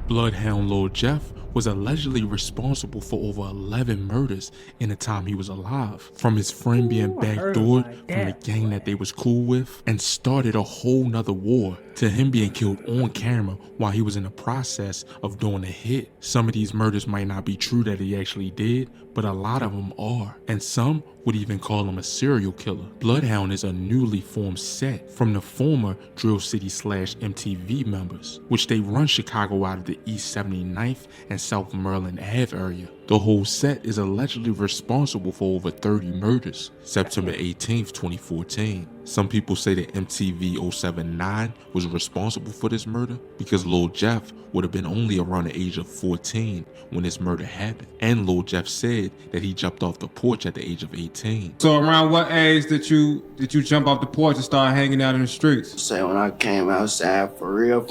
Bloodhound Lil Jeff was allegedly responsible for over 11 murders in the time he was alive, from his friend being backdoored from the gang that they was cool with and started a whole nother war, to him being killed on camera while he was in the process of doing a hit. Some of these murders might not be true that he actually did, but a lot of them are, and some would even call him a serial killer. Bloodhound is a newly formed set from the former Drill City / MTV members, which they run Chicago out of the East 79th and South Maryland Ave area. The whole set is allegedly responsible for over 30 murders. September 18th, 2014. Some people say that MTV 079 was responsible for this murder because Lil Jeff would have been only around the age of 14 when this murder happened. And Lil Jeff said that he jumped off the porch at the age of 18. So around what age did you jump off the porch and start hanging out in the streets? Say when I came outside for real,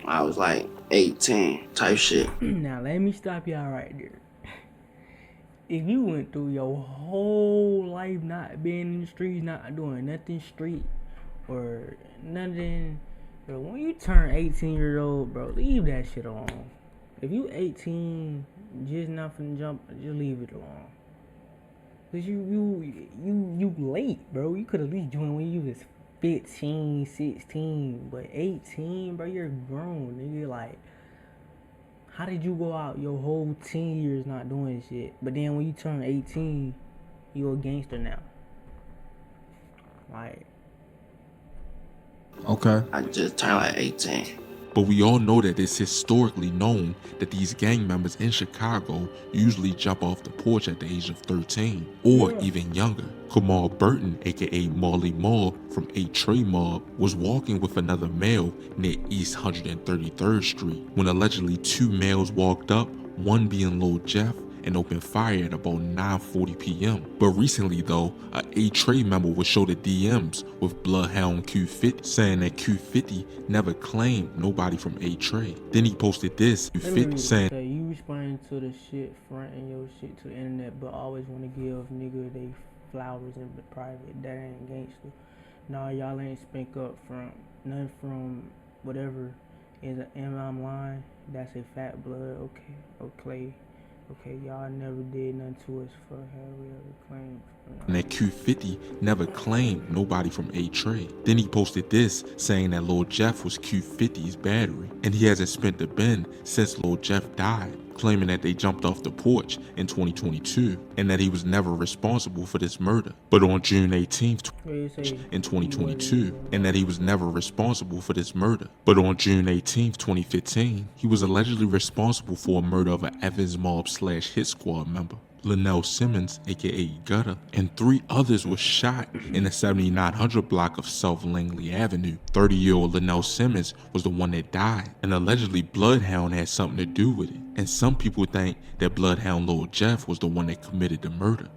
I was like 18 type shit. Now let me stop y'all right there. If you went through your whole life not being in the streets, not doing nothing street or nothing, bro, when you turn 18 years old, bro, leave that shit alone. If you 18, just not finna jump, just leave it alone. Cause you late, bro. You could at least join when you was 15, 16, but 18, bro, you're grown, nigga. Like, how did you go out your whole 10 years not doing shit, but then when you turn 18, you a gangster now? Like, okay. I just turned like 18. But we all know that it's historically known that these gang members in Chicago usually jump off the porch at the age of 13 or even younger. Kamal Burton, aka Marley Marl from 8 Trey Mob, was walking with another male near East 133rd Street when allegedly 2 males walked up, one being Lil Jeff, and opened fire at about 9:40 p.m. But recently though, a 8 Trey member would show the DMs with Bloodhound Q50 saying that Q50 never claimed nobody from 8 Trey. Then he posted this, Q50 saying, you responding to the shit, fronting your shit to the internet, but always want to give nigga they flowers in the private. That ain't gangster. Nah, y'all ain't spank up from nothing from whatever is an I'm lying. That's a fat blood. Okay, y'all never did nothing to us for how we ever claimed. And that Q50 never claimed nobody from 8 Trey. Then he posted this saying that Lil Jeff was Q50's battery, and he hasn't spent the bin since Lil Jeff died, claiming that they jumped off the porch in 2022 and that he was never responsible for this murder. But on June 18th in 2022, and that he was never responsible for this murder. But on June 18th, 2015, he was allegedly responsible for a murder of an Evans Mob / Hit Squad member, Linnell Simmons, aka Gutter, and 3 others were shot in the 7900 block of South Langley Avenue. 30-year-old Linnell Simmons was the one that died, and allegedly Bloodhound had something to do with it. And some people think that Bloodhound Lil Jeff was the one that committed the murder.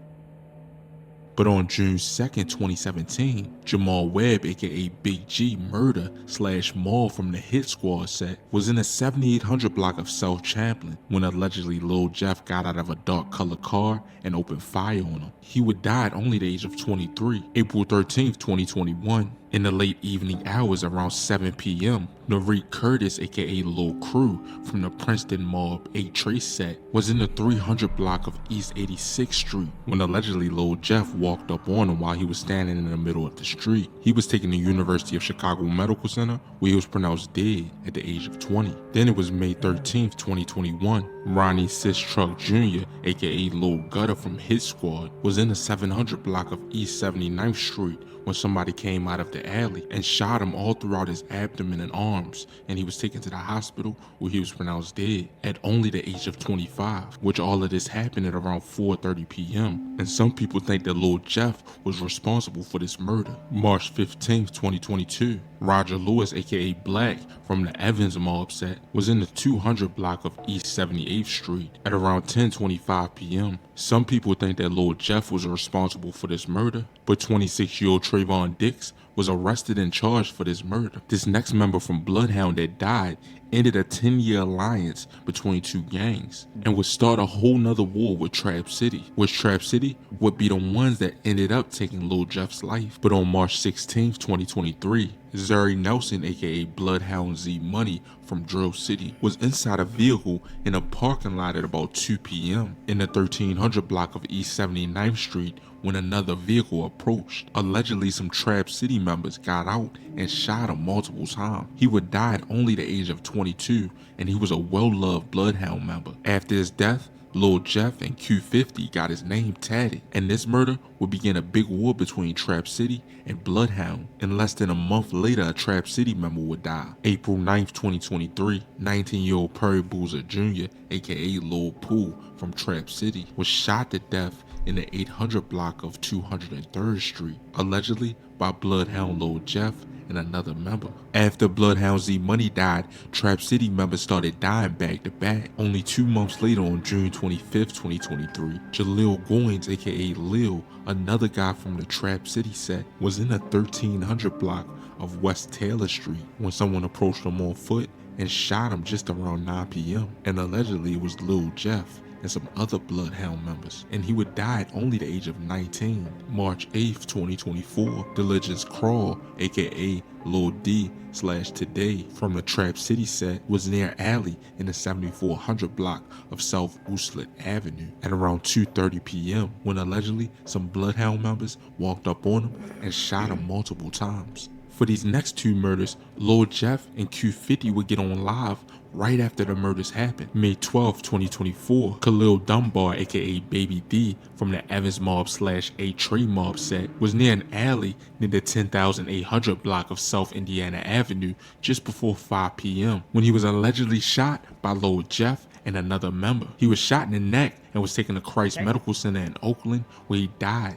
But on June 2nd, 2017, Jamal Webb, aka Big G Murder / Maul from the Hit Squad set, was in the 7800 block of South Champlain when allegedly Lil Jeff got out of a dark colored car and opened fire on him. He would die at only the age of 23. April 13th, 2021, in the late evening hours around 7 p.m., Nareek Curtis, aka Lil Crew from the Princeton Mob 8 Trey set, was in the 300 block of East 86th Street when allegedly Lil Jeff walked up on him while he was standing in the middle of the street. He was taken to University of Chicago Medical Center where he was pronounced dead at the age of 20. Then it was May 13th, 2021. Ronnie Sis Truck Jr., aka Lil Gutter from Hit Squad, was in the 700 block of East 79th Street when somebody came out of the alley and shot him all throughout his abdomen and arms, and he was taken to the hospital where he was pronounced dead at only the age of 25, which all of this happened at around 4:30 p.m. And some people think that Lil Jeff was responsible for this murder. March 15th, 2022, Roger Lewis, aka Black from the Evans Mob set, was in the 200 block of East 78th Street at around 10:25 p.m. Some people think that Lil Jeff was responsible for this murder, But 26-year-old Trayvon Dix was arrested and charged for this murder. This next member from Bloodhound that died ended a 10-year alliance between two gangs and would start a whole nother war with Trap City, which Trap City would be the ones that ended up taking Lil Jeff's life. But on March 16th, 2023, Zuri Nelson, aka Bloodhound Z Money from Drill City, was inside a vehicle in a parking lot at about 2 p.m. in the 1300 block of East 79th Street when another vehicle approached. Allegedly, some Trap City members got out and shot him multiple times. He would die at only the age of 22, and he was a well-loved Bloodhound member. After his death, Lil Jeff and Q50 got his name tatted, and this murder would begin a big war between Trap City and Bloodhound. And less than a month later, a Trap City member would die. April 9th, 2023, 19-year-old Perry Boozer Jr., aka Lil Pooh from Trap City, was shot to death in the 800 block of 203rd Street, allegedly by Bloodhound Lil Jeff and another member. After Bloodhound Z Money died, Trap City members started dying back to back. Only 2 months later, on June 25th, 2023, Jaleel Goins, aka Lil, another guy from the Trap City set, was in the 1300 block of West Taylor Street when someone approached him on foot and shot him just around 9 p.m. And allegedly it was Lil Jeff and some other Bloodhound members, and he would die at only the age of 19. March 8th, 2024, Diligence Crawl, aka Lil D/Today from the Trap City set, was near Alley in the 7400 block of South Uslet Avenue at around 2:30 p.m. when allegedly some Bloodhound members walked up on him and shot him multiple times. For these next 2 murders, Lil Jeff and Q50 would get on live right after the murders happened. May 12, 2024, Khalil Dunbar, aka Baby D from the Evans Mob /A Trey Mob set, was near an alley near the 10,800 block of South Indiana Avenue just before 5 p.m. when he was allegedly shot by Lil Jeff and another member. He was shot in the neck and was taken to Christ Medical Center in Oakland where he died.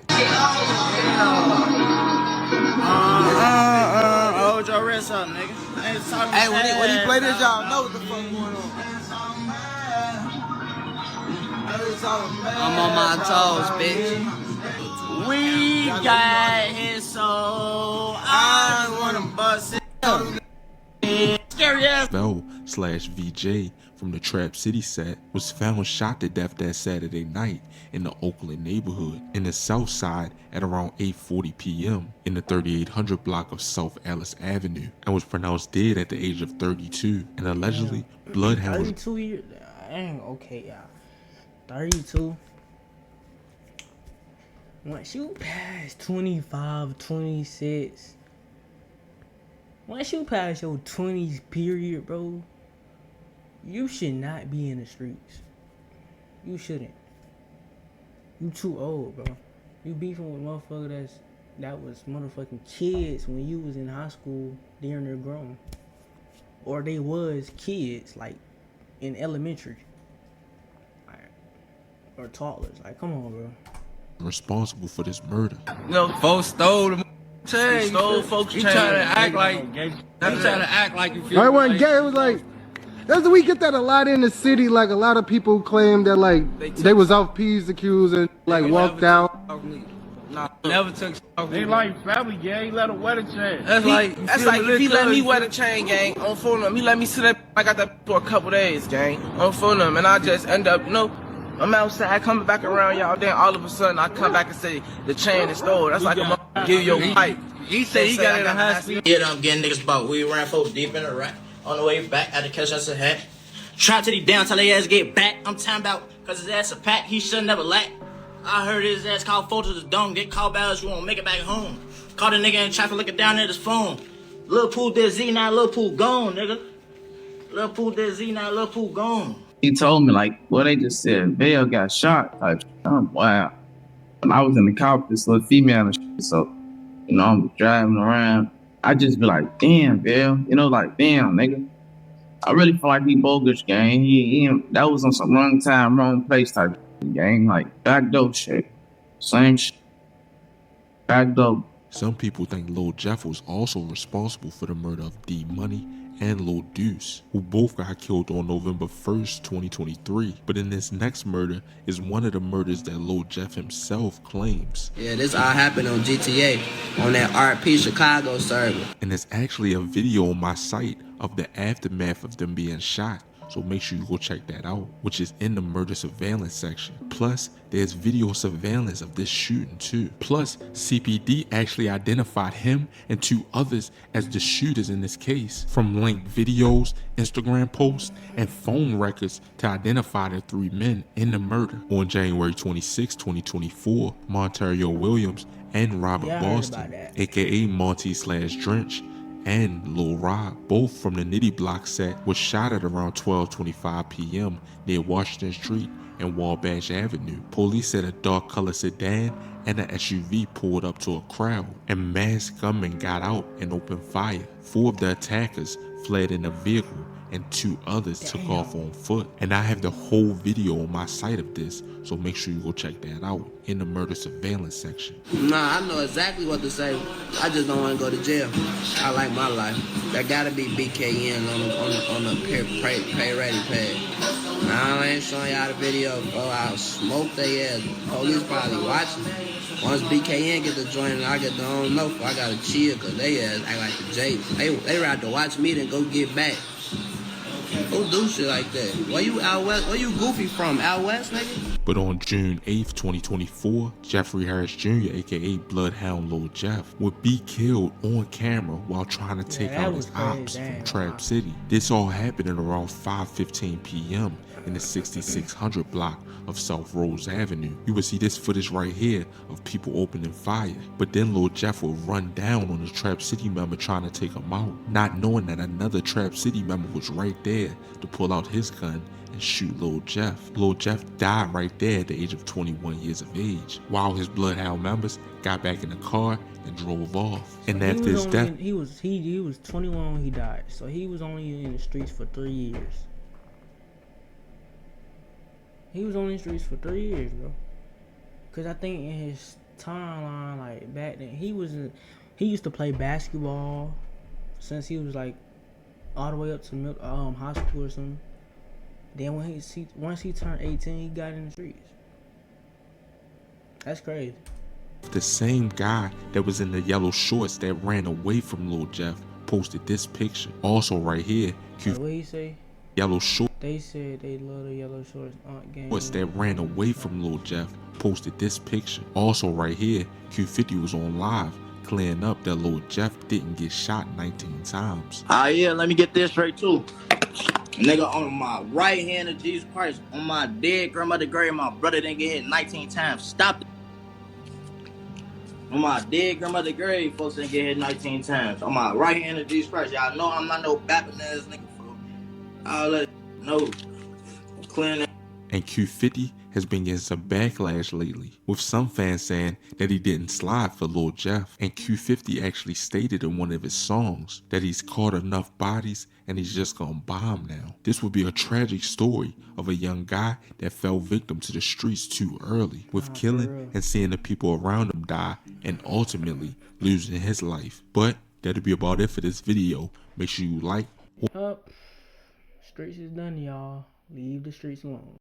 Hold your wrist up, nigga. Hey, when he play this, y'all know what the fuck going on. I'm on my toes, bitch. We got his soul. I wanna bust it. Scary ass. Bell/VJ from the Trap City set was found shot to death that Saturday night in the Oakland neighborhood in the South Side at around 8:40 p.m. in the 3800 block of South Ellis Avenue and was pronounced dead at the age of 32. And allegedly, Bloodhound was 32 years. Dang, okay, y'all. 32. Once you pass 25, 26, once you pass your 20s period, bro, you should not be in the streets. You shouldn't. You too old, bro. You beefing with motherfucker that was motherfucking kids when you was in high school, then they're grown. Or they was kids, like, in elementary. Or toddlers. Like, come on, bro. responsible for this murder. You know, folks stole the chain. Stole folks' chain. He trying to act like you feel. I wasn't gay. It was like, we get that a lot in the city. Like a lot of people claim that like they was off P's and Q's and like walked out. Nah, never took off. They like family, gang. He let him wear the chain. That's like if he let me wear the chain, gang, on phone him. He let me sit up. I got that for a couple days, gang, on phone him, and I just end up, you know, I'm outside coming back around y'all. Then all of a sudden I come back and say the chain is stolen. That's like a give you your pipe. He said he got it in high speed. Yeah, I'm getting niggas about we ran folks deep in the rack. On the way back, had to catch us a hat. Trap to the down till they ass get back. I'm talking about cause his ass a pack, he should never lack. I heard his ass call photos of the dome, get called back, you won't make it back home. Caught a nigga in traffic looking down at his phone. Lil Pooh did Z, now Lil Pooh gone, nigga. Lil Pooh did Z, now Lil Pooh gone. He told me, like, well, they just said Bell got shot. Like, wow. And I was in the car with this little female and shit, so, you know, I'm driving around. I just be like, damn, Bell. You know, like, damn, nigga. I really feel like he bogus, gang. That was on some wrong time, wrong place type of gang. Like, backdoor shit. Same shit. Backdoor. Some people think Lil Jeff was also responsible for the murder of D Money and Lil Deuce, who both got killed on November 1st, 2023. But in this next murder is one of the murders that Lil Jeff himself claims. Yeah, this all happened on GTA, on that RP Chicago server. And there's actually a video on my site of the aftermath of them being shot. So make sure you go check that out, which is in the murder surveillance section. Plus, there's video surveillance of this shooting too. Plus, CPD actually identified him and 2 others as the shooters in this case, from linked videos, Instagram posts, and phone records to identify the 3 men in the murder. On January 26, 2024, Montario Williams and Robert Boston, aka Monty/Drench, and Lil Rob, both from the Nitty Block set, was shot at around 12:25 p.m. near Washington Street and Wabash Avenue. Police said a dark colored sedan and an SUV pulled up to a crowd, and masked gunmen got out and opened fire. 4 of the attackers fled in a vehicle and 2 others took off on foot. And I have the whole video on my site of this, so make sure you go check that out in the murder surveillance section. Nah, I know exactly what to say. I just don't want to go to jail. I like my life. There gotta be BKN on the pay ready page. Nah, I ain't showing y'all the video, bro. I'll smoke their ass. Police probably watching. Once BKN get the joint, I get the don't know. I gotta chill, cause they ass act like the J. They rather watch me than go get back. Don't do shit like that. Where you out west? Where you goofy from? Out west, nigga? But on June 8th, 2024, Jeffrey Harris Jr., aka Bloodhound Lil Jeff, would be killed on camera while trying to take out his ops from Trap City. This all happened at around 5:15 p.m. in the 6600 block of South Rose Avenue. You would see this footage right here of people opening fire. But then Lil Jeff would run down on the Trap City member trying to take him out, not knowing that another Trap City member was right there to pull out his gun and shoot Lil Jeff. Lil Jeff died right there at the age of 21 years of age, while his Bloodhound members got back in the car and drove off. And after his death, he was 21 when he died, so he was only in the streets for 3 years. He was on the streets for 3 years, bro. Cause I think in his timeline, like back then, he used to play basketball since he was like all the way up to high school or something. Then once he turned 18, he got in the streets. That's crazy. The same guy that was in the yellow shorts that ran away from Lil Jeff posted this picture. Also right here, What he say? Yellow shorts. They said they love the yellow shorts gang. That ran away from Lil Jeff posted this picture. Also right here, Q50 was on live clearing up that Lil Jeff didn't get shot 19 times. Yeah, let me get this straight too. Nigga, on my right hand of Jesus Christ, on my dead grandmother grave, my brother didn't get hit 19 times. Stop it. On my dead grandmother grave, folks didn't get hit 19 times. On my right hand of Jesus Christ, y'all know I'm not no Baptist ass nigga. I'll let it know. Clean it. And Q50 has been getting some backlash lately, with some fans saying that he didn't slide for Lil Jeff. And Q50 actually stated in one of his songs that he's caught enough bodies and he's just gonna bomb now. This would be a tragic story of a young guy that fell victim to the streets too early, with killing and seeing the people around him die and ultimately losing his life. But that'll be about it for this video. Make sure you like. Streets is done, y'all. Leave the streets alone.